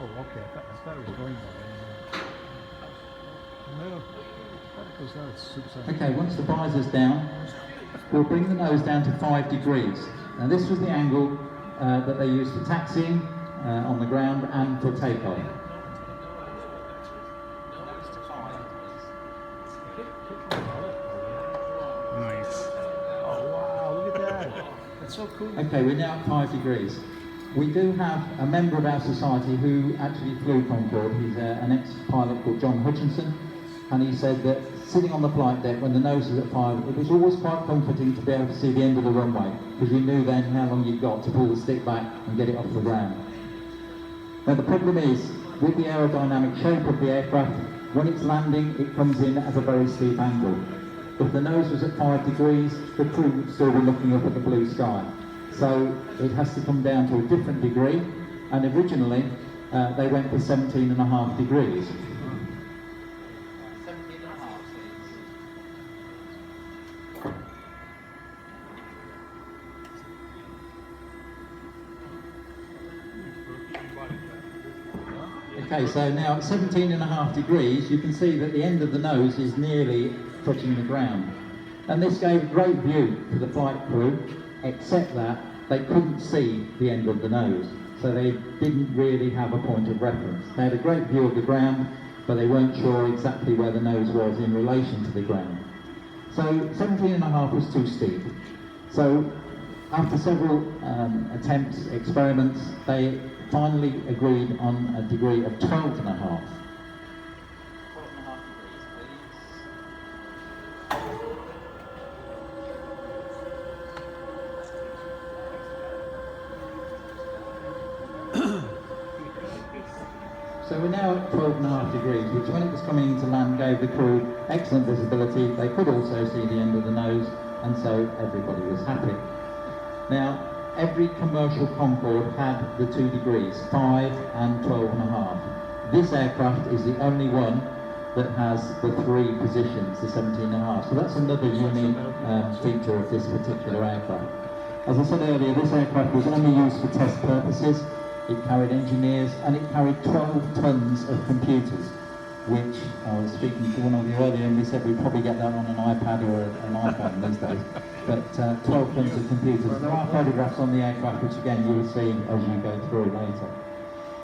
okay. I thought it was going there. No, I thought it goes down. It's supersonic. Okay, once the visor's down, we'll bring the nose down to 5 degrees. Now this was the angle that they used for taxiing on the ground and for takeoff. Nice. Oh wow, look at that. That's so cool. Okay, we're now at 5 degrees. We do have a member of our society who actually flew Concorde. He's an ex-pilot called John Hutchinson, and he said that sitting on the flight deck when the nose was at 5, it was always quite comforting to be able to see the end of the runway, because you knew then how long you'd got to pull the stick back and get it off the ground. Now the problem is, with the aerodynamic shape of the aircraft, when it's landing, it comes in at a very steep angle. If the nose was at 5 degrees, the crew would still be looking up at the blue sky. So it has to come down to a different degree, and originally they went for 17.5 degrees. Okay, so now at 17.5 degrees, you can see that the end of the nose is nearly touching the ground. And this gave a great view to the flight crew, except that they couldn't see the end of the nose. So they didn't really have a point of reference. They had a great view of the ground, but they weren't sure exactly where the nose was in relation to the ground. So 17.5 was too steep. So after several attempts, experiments, they finally agreed on a degree of 12.5. So we're now at 12.5 degrees, which when it was coming into land gave the crew excellent visibility. They could also see the end of the nose, and so everybody was happy. Now, every commercial Concorde had the 2 degrees, 5 and 12.5. This aircraft is the only one that has the 3 positions, the 17.5. So that's another unique feature of this particular aircraft. As I said earlier, this aircraft was only used for test purposes. It carried engineers, and it carried 12 tons of computers, which I was speaking to one of you earlier, and we said we'd probably get that on an iPad or an iPhone these days. But 12 tons of computers. There are photographs on the aircraft, which again you will see as you go through later.